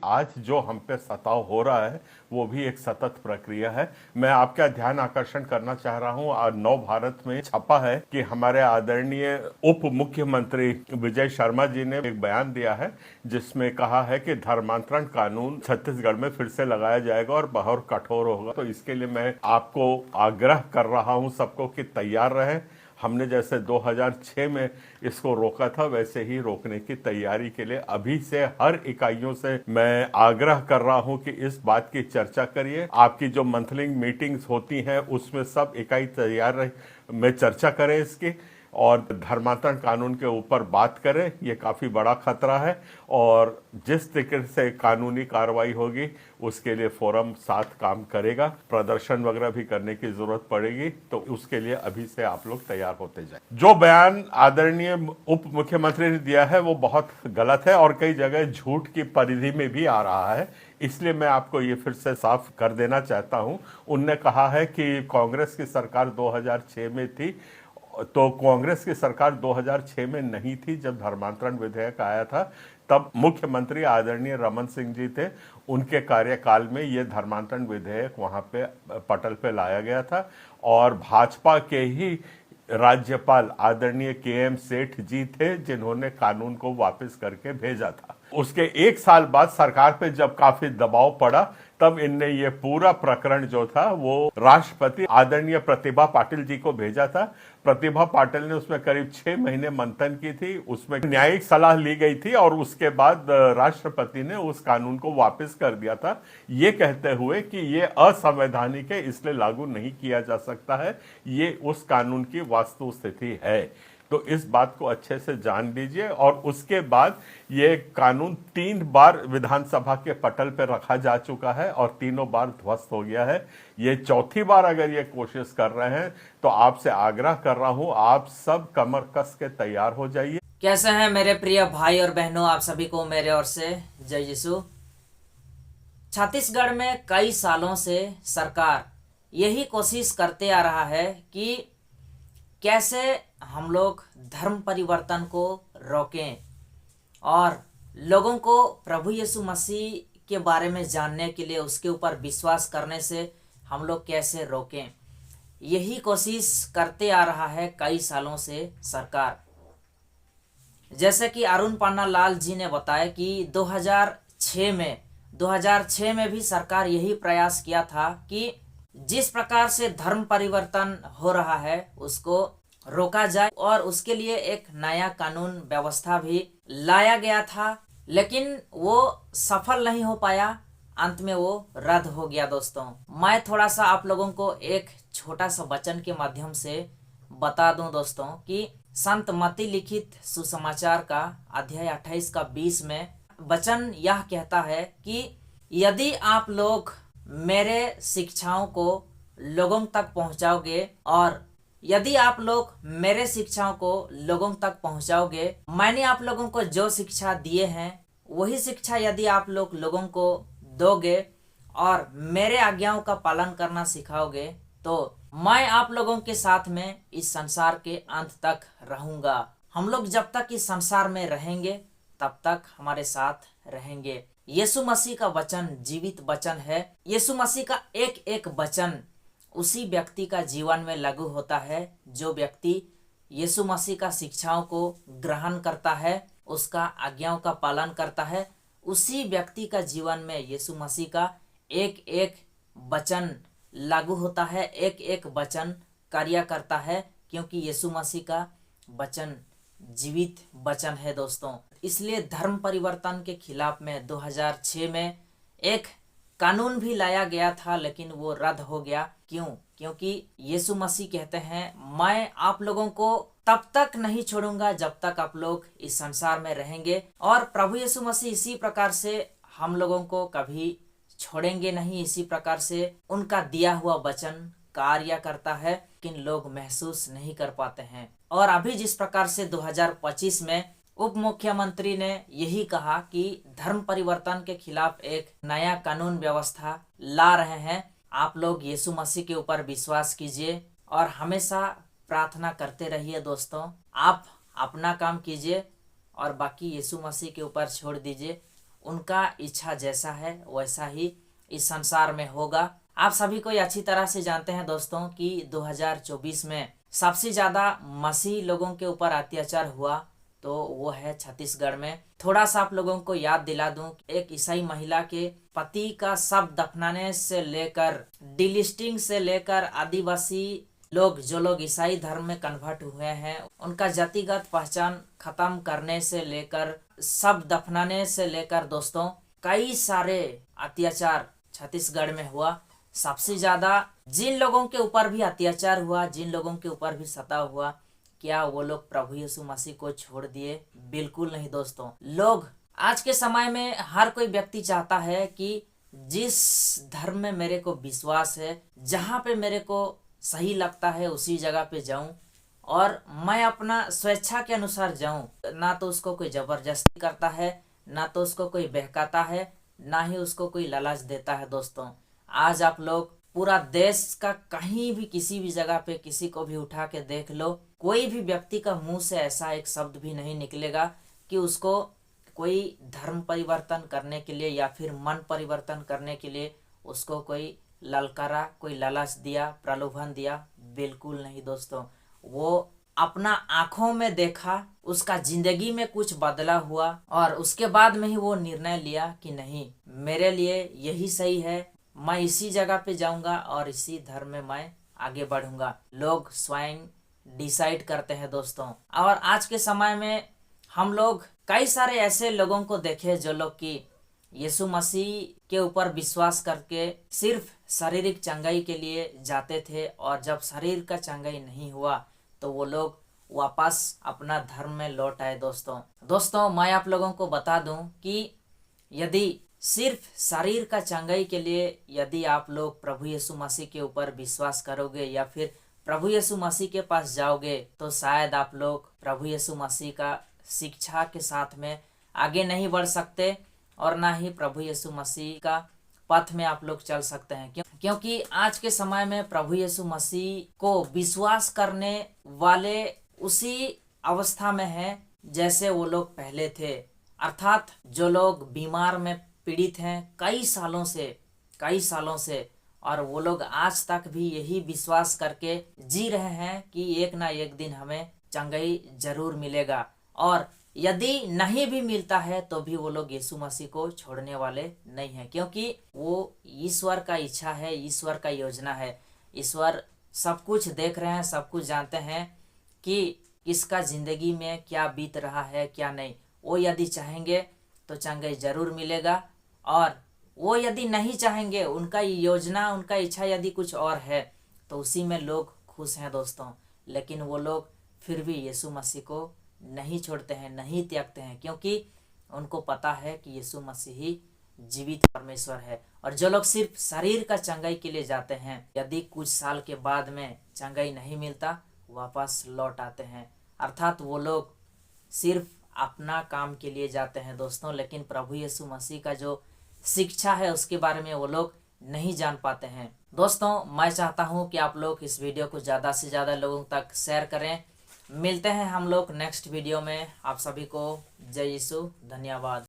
आज जो हम पे सताव हो रहा है वो भी एक सतत प्रक्रिया है। मैं आपका ध्यान आकर्षण करना चाह रहा हूं, आज नव भारत में छपा है कि हमारे आदरणीय उप मुख्यमंत्री विजय शर्मा जी ने एक बयान दिया है जिसमें कहा है कि धर्मांतरण कानून छत्तीसगढ़ में फिर से लगाया जाएगा और बहुत कठोर होगा। तो इसके लिए मैं आपको आग्रह कर रहा हूं सबको कि तैयार रहें। हमने जैसे 2006 में इसको रोका था वैसे ही रोकने की तैयारी के लिए अभी से हर इकाइयों से मैं आग्रह कर रहा हूं कि इस बात की चर्चा करिए। आपकी जो मंथली मीटिंग्स होती हैं उसमें सब इकाई तैयार रहे, में चर्चा करें इसकी और धर्मांतरण कानून के ऊपर बात करें। ये काफ़ी बड़ा खतरा है और जिस तरीके से कानूनी कार्रवाई होगी उसके लिए फोरम साथ काम करेगा। प्रदर्शन वगैरह भी करने की जरूरत पड़ेगी तो उसके लिए अभी से आप लोग तैयार होते जाए। जो बयान आदरणीय उप मुख्यमंत्री ने दिया है वो बहुत गलत है और कई जगह झूठ की परिधि में भी आ रहा है, इसलिए मैं आपको ये फिर से साफ कर देना चाहता हूं। उनने कहा है कि कांग्रेस की सरकार 2006 में थी, तो कांग्रेस की सरकार 2006 में नहीं थी जब धर्मांतरण विधेयक आया था। तब मुख्यमंत्री आदरणीय रमन सिंह जी थे, उनके कार्यकाल में यह धर्मांतरण विधेयक वहां पे पटल पे लाया गया था और भाजपा के ही राज्यपाल आदरणीय के.एम. सेठ जी थे जिन्होंने कानून को वापस करके भेजा था। उसके एक साल बाद सरकार पे जब काफी दबाव पड़ा तब इनने ये पूरा प्रकरण जो था वो राष्ट्रपति आदरणीय प्रतिभा पाटिल जी को भेजा था। प्रतिभा पाटिल ने उसमें करीब 6 महीने मंथन की थी, उसमें न्यायिक सलाह ली गई थी और उसके बाद राष्ट्रपति ने उस कानून को वापस कर दिया था, ये कहते हुए कि ये असंवैधानिक है इसलिए लागू नहीं किया जा सकता है। ये उस कानून की वास्तु स्थिति है, तो इस बात को अच्छे से जान लीजिए। और उसके बाद ये कानून 3 बार विधानसभा के पटल पर रखा जा चुका है और तीनों बार ध्वस्त हो गया है। ये चौथी बार अगर ये कोशिश कर रहे हैं तो आपसे आग्रह कर रहा हूं आप सब कमर कस के तैयार हो जाइए। कैसे हैं मेरे प्रिय भाई और बहनों, आप सभी को मेरे ओर से जय यीशु। छत्तीसगढ़ में कई सालों से सरकार यही कोशिश करते आ रहा है कि कैसे हम लोग धर्म परिवर्तन को रोकें और लोगों को प्रभु यीशु मसीह के बारे में जानने के लिए उसके ऊपर विश्वास करने से हम लोग कैसे रोकें। यही कोशिश करते आ रहा है कई सालों से सरकार। जैसे कि अरुण पन्ना लाल जी ने बताया कि 2006 में भी सरकार यही प्रयास किया था कि जिस प्रकार से धर्म परिवर्तन हो रहा है उसको रोका जाए और उसके लिए एक नया कानून व्यवस्था भी लाया गया था, लेकिन वो सफल नहीं हो पाया। अंत में वो रद्द हो गया। दोस्तों, मैं थोड़ा सा आप लोगों को एक छोटा सा वचन के माध्यम से बता दूं दोस्तों कि संत मत्ती लिखित सुसमाचार का अध्याय 28 का 20 में वचन यह कहता है कि यदि आप लोग मेरे शिक्षाओं को लोगों तक पहुंचाओगे और यदि आप लोग मेरे शिक्षाओं को लोगों तक पहुंचाओगे, मैंने आप लोगों को जो शिक्षा दिए हैं वही शिक्षा यदि आप लोग लोगों को दोगे और मेरे आज्ञाओं का पालन करना सिखाओगे तो मैं आप लोगों के साथ में इस संसार के अंत तक रहूंगा। हम लोग जब तक इस संसार में रहेंगे तब तक हमारे साथ रहेंगे। यीशु मसीह का वचन जीवित वचन है। यीशु मसीह का एक एक वचन उसी व्यक्ति का जीवन में लागू होता है जो व्यक्ति यीशु मसीह का शिक्षाओं को ग्रहण करता है, उसका आज्ञाओं का पालन करता है। उसी व्यक्ति का जीवन में यीशु मसीह का एक एक वचन लागू होता है, एक एक वचन कार्य करता है, क्योंकि यीशु मसीह का वचन जीवित वचन है दोस्तों। इसलिए धर्म परिवर्तन के खिलाफ में 2006 में एक कानून भी लाया गया था, लेकिन वो रद्द हो गया। क्यों? क्योंकि यीशु मसीह कहते हैं मैं आप लोगों को तब तक नहीं छोड़ूंगा जब तक आप लोग इस संसार में रहेंगे। और प्रभु यीशु मसीह इसी प्रकार से हम लोगों को कभी छोड़ेंगे नहीं। इसी प्रकार से उनका दिया हुआ वचन कार्य करता है, लेकिन लोग महसूस नहीं कर पाते हैं। और अभी जिस प्रकार से 2025 में उप मुख्यमंत्री ने यही कहा कि धर्म परिवर्तन के खिलाफ एक नया कानून व्यवस्था ला रहे हैं। आप लोग यीशु मसीह के ऊपर विश्वास कीजिए और हमेशा प्रार्थना करते रहिए दोस्तों। आप अपना काम कीजिए और बाकी यीशु मसीह के ऊपर छोड़ दीजिए उनका इच्छा जैसा है वैसा ही इस संसार में होगा। आप सभी को अच्छी तरह से जानते हैं दोस्तों कि 2024 में सबसे ज्यादा मसीही लोगों के ऊपर अत्याचार हुआ तो वो है छत्तीसगढ़ में। थोड़ा सा आप लोगों को याद दिला दूं, एक ईसाई महिला के पति का शव दफनाने से लेकर डिलिस्टिंग से लेकर आदिवासी लोग जो लोग ईसाई धर्म में कन्वर्ट हुए हैं उनका जातिगत पहचान खत्म करने से लेकर शव दफनाने से लेकर दोस्तों कई सारे अत्याचार छत्तीसगढ़ में हुआ। सबसे ज्यादा जिन लोगों के ऊपर भी अत्याचार हुआ, जिन लोगों के ऊपर भी सताव हुआ, क्या वो लोग प्रभु यीशु मसीह को छोड़ दिए? बिल्कुल नहीं दोस्तों। लोग आज के समय में हर कोई व्यक्ति चाहता है कि जिस धर्म में मेरे को विश्वास है, जहाँ पे मेरे को सही लगता है उसी जगह पे जाऊं और मैं अपना स्वेच्छा के अनुसार जाऊं। ना तो उसको कोई जबरदस्ती करता है, ना तो उसको कोई बहकाता है, ना ही उसको कोई लालच देता है। दोस्तों आज आप लोग पूरा देश का कहीं भी किसी भी जगह पे किसी को भी उठा के देख लो, कोई भी व्यक्ति का मुंह से ऐसा एक शब्द भी नहीं निकलेगा कि उसको कोई धर्म परिवर्तन करने के लिए या फिर मन परिवर्तन करने के लिए उसको कोई ललकारा, कोई लालच दिया, प्रलोभन दिया। बिल्कुल नहीं दोस्तों। वो अपना आंखों में देखा, उसका जिंदगी में कुछ बदला हुआ और उसके बाद में ही वो निर्णय लिया कि नहीं, मेरे लिए यही सही है, मैं इसी जगह पे जाऊंगा और इसी धर्म में मैं आगे बढ़ूंगा। लोग स्वयं डिसाइड करते हैं दोस्तों। और आज के समय में हम लोग कई सारे ऐसे लोगों को देखे जो लोग कि यीशु मसीह के ऊपर विश्वास करके सिर्फ शारीरिक चंगाई के लिए जाते थे और जब शरीर का चंगाई नहीं हुआ तो वो लोग वापस अपना धर्म में लौट आए। दोस्तों मैं आप लोगों को बता दूं कि यदि सिर्फ शरीर का चंगाई के लिए यदि आप लोग प्रभु यीशु मसीह के ऊपर विश्वास करोगे या फिर प्रभु यीशु मसीह के पास जाओगे तो शायद आप लोग प्रभु यीशु मसीह का शिक्षा के साथ में आगे नहीं बढ़ सकते और ना ही प्रभु यीशु मसीह का पथ में आप लोग चल सकते हैं। क्योंकि आज के समय में प्रभु यीशु मसीह को विश्वास करने वाले उसी अवस्था में हैं जैसे वो लोग पहले थे। अर्थात जो लोग बीमार में पीड़ित हैं कई सालों से और वो लोग आज तक भी यही विश्वास करके जी रहे हैं कि एक ना एक दिन हमें चंगाई जरूर मिलेगा और यदि नहीं भी मिलता है तो भी वो लोग यीशु मसीह को छोड़ने वाले नहीं हैं, क्योंकि वो ईश्वर का इच्छा है, ईश्वर का योजना है। ईश्वर सब कुछ देख रहे हैं, सब कुछ जानते हैं कि किसका जिंदगी में क्या बीत रहा है क्या नहीं। वो यदि चाहेंगे तो चंगाई जरूर मिलेगा और वो यदि नहीं चाहेंगे, उनका योजना, उनका इच्छा यदि कुछ और है तो उसी में लोग खुश हैं दोस्तों। लेकिन वो लोग फिर भी यीशु मसीह को नहीं छोड़ते हैं, नहीं त्यागते हैं, क्योंकि उनको पता है कि यीशु मसीह ही जीवित परमेश्वर है। और जो लोग सिर्फ शरीर का चंगाई के लिए जाते हैं, यदि कुछ साल के बाद में चंगाई नहीं मिलता वापस लौट आते हैं। अर्थात वो लोग सिर्फ अपना काम के लिए जाते हैं दोस्तों, लेकिन प्रभु यीशु मसीह का जो शिक्षा है उसके बारे में वो लोग नहीं जान पाते हैं। दोस्तों मैं चाहता हूं कि आप लोग इस वीडियो को ज़्यादा से ज़्यादा लोगों तक शेयर करें। मिलते हैं हम लोग नेक्स्ट वीडियो में। आप सभी को जय यीशु, धन्यवाद।